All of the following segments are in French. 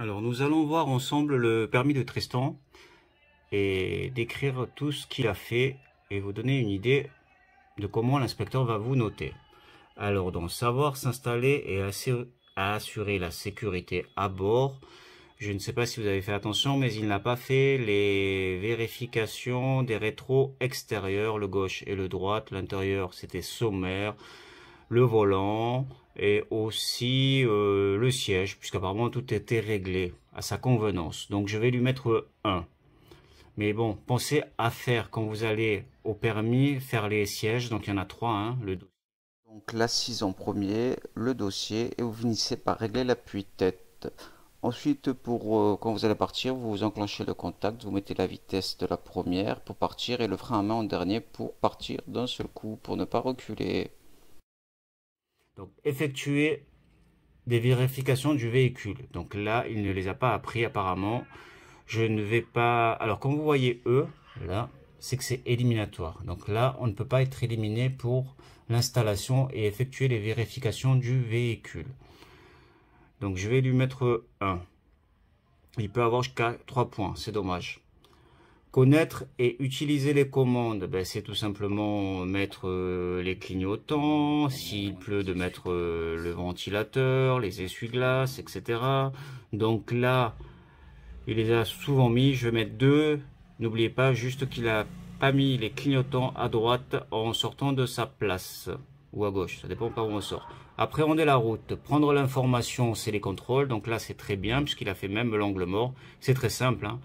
Alors, nous allons voir ensemble le permis de Tristan et décrire tout ce qu'il a fait et vous donner une idée de comment l'inspecteur va vous noter. Alors, donc, savoir s'installer et assurer la sécurité à bord. Je ne sais pas si vous avez fait attention, mais il n'a pas fait les vérifications des rétros extérieurs, le gauche et le droite. L'intérieur, c'était sommaire, le volant et aussi le siège, puisqu'apparemment tout était réglé à sa convenance. Donc je vais lui mettre 1. Mais bon, pensez à faire quand vous allez au permis, faire les sièges. Donc il y en a 3, hein, Donc l'assise en premier, le dossier, et vous finissez par régler l'appui-tête. Ensuite, quand vous allez partir, vous enclenchez le contact, vous mettez la vitesse de la première pour partir et le frein à main en dernier pour partir d'un seul coup, pour ne pas reculer. Donc effectuer des vérifications du véhicule. Donc là, il ne les a pas appris apparemment. Je ne vais pas... Alors, comme vous voyez E, là, c'est que c'est éliminatoire. Donc là, on ne peut pas être éliminé pour l'installation et effectuer les vérifications du véhicule. Donc je vais lui mettre 1. Il peut avoir jusqu'à 3 points, c'est dommage. Connaître et utiliser les commandes, ben, c'est tout simplement mettre les clignotants, s'il pleut de mettre le ventilateur, les essuie-glaces, etc. Donc là, il les a souvent mis, je vais mettre 2. N'oubliez pas juste qu'il a pas mis les clignotants à droite en sortant de sa place, ou à gauche, ça dépend par où on sort. Appréhender la route, prendre l'information, c'est les contrôles, donc là c'est très bien, puisqu'il a fait même l'angle mort, c'est très simple, hein.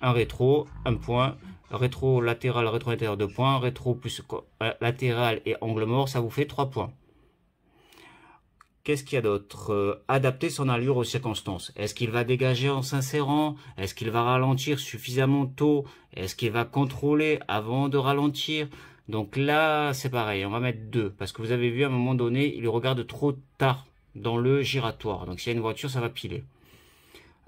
Un rétro, un point, rétro latéral, rétro intérieur 2 points, rétro plus latéral et angle mort, ça vous fait 3 points. Qu'est-ce qu'il y a d'autre? Adapter son allure aux circonstances. Est-ce qu'il va dégager en s'insérant? Est-ce qu'il va ralentir suffisamment tôt? Est-ce qu'il va contrôler avant de ralentir? Donc là, c'est pareil, on va mettre 2, parce que vous avez vu à un moment donné, il regarde trop tard dans le giratoire. Donc s'il y a une voiture, ça va piler.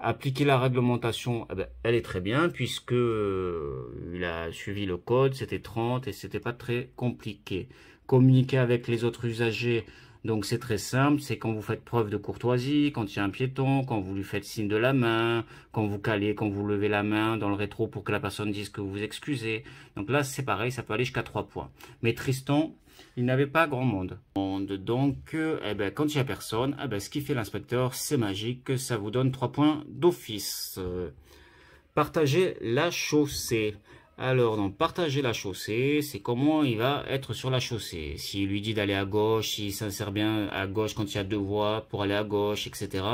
Appliquer la réglementation, eh ben, elle est très bien puisque il a suivi le code, c'était 30 et c'était pas très compliqué. Communiquer avec les autres usagers, donc c'est très simple, c'est quand vous faites preuve de courtoisie, quand il y a un piéton, quand vous lui faites signe de la main, quand vous calez, quand vous levez la main dans le rétro pour que la personne dise que vous vous excusez. Donc là c'est pareil, ça peut aller jusqu'à 3 points. Mais Tristan, il n'avait pas grand monde. Donc, eh ben, quand il n'y a personne, eh ben, ce qui fait l'inspecteur, c'est magique, ça vous donne 3 points d'office. Partager la chaussée. Alors, donc, partager la chaussée, c'est comment il va être sur la chaussée. S'il lui dit d'aller à gauche, s'il s'insère bien à gauche quand il y a 2 voies pour aller à gauche, etc.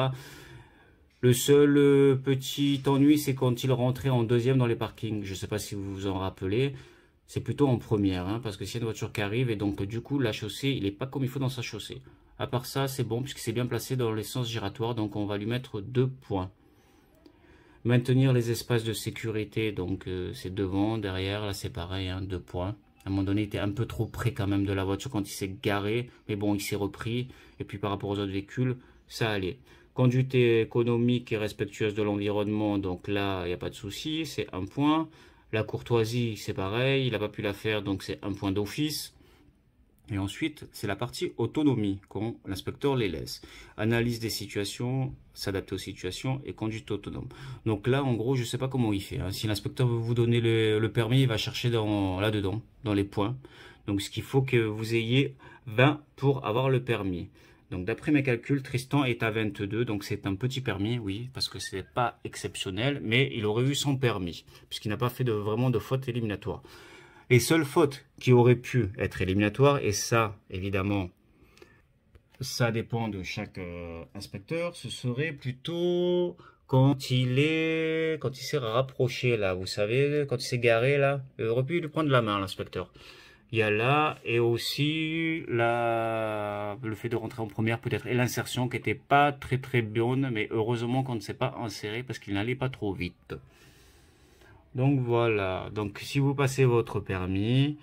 Le seul petit ennui, c'est quand il rentrait en deuxième dans les parkings. Je ne sais pas si vous vous en rappelez. C'est plutôt en première, hein, parce que s'il y a une voiture qui arrive, et donc du coup, la chaussée, il n'est pas comme il faut dans sa chaussée. À part ça, c'est bon, puisque c'est bien placé dans les sens giratoires, donc on va lui mettre 2 points. Maintenir les espaces de sécurité, donc c'est devant, derrière, là c'est pareil, hein, 2 points. À un moment donné, il était un peu trop près quand même de la voiture quand il s'est garé, mais bon, il s'est repris, et puis par rapport aux autres véhicules, ça allait. Conduite économique et respectueuse de l'environnement, donc là, il n'y a pas de souci, c'est 1 point. La courtoisie, c'est pareil, il n'a pas pu la faire, donc c'est 1 point d'office. Et ensuite, c'est la partie autonomie, quand l'inspecteur les laisse. Analyse des situations, s'adapter aux situations et conduite autonome. Donc là, en gros, je ne sais pas comment il fait, hein. Si l'inspecteur veut vous donner le permis, il va chercher là-dedans, dans les points. Donc ce qu'il faut que vous ayez 20 pour avoir le permis. Donc d'après mes calculs, Tristan est à 22, donc c'est un petit permis, oui, parce que c'est pas exceptionnel, mais il aurait eu son permis, puisqu'il n'a pas fait vraiment de faute éliminatoire. Les seules fautes qui auraient pu être éliminatoires, et ça, évidemment, ça dépend de chaque inspecteur, ce serait plutôt quand il s'est rapproché là, vous savez, quand il s'est garé là, il aurait pu lui prendre la main, l'inspecteur. Il y a là, et aussi le fait de rentrer en première peut-être, et l'insertion qui n'était pas très très bonne, mais heureusement qu'on ne s'est pas inséré parce qu'il n'allait pas trop vite. Donc voilà, donc si vous passez votre permis,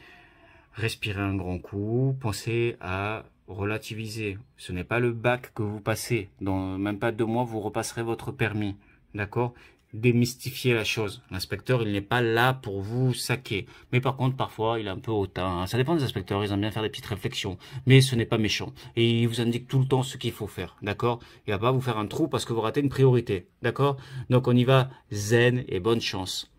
respirez un grand coup, pensez à relativiser. Ce n'est pas le bac que vous passez, dans même pas 2 mois, vous repasserez votre permis, d'accord? démystifier la chose. L'inspecteur, il n'est pas là pour vous saquer. Mais par contre, parfois, il est un peu hautain, hein. Ça dépend des inspecteurs, ils aiment bien faire des petites réflexions. Mais ce n'est pas méchant. Et il vous indique tout le temps ce qu'il faut faire, d'accord? Il va pas vous faire un trou parce que vous ratez une priorité, d'accord? Donc on y va zen et bonne chance.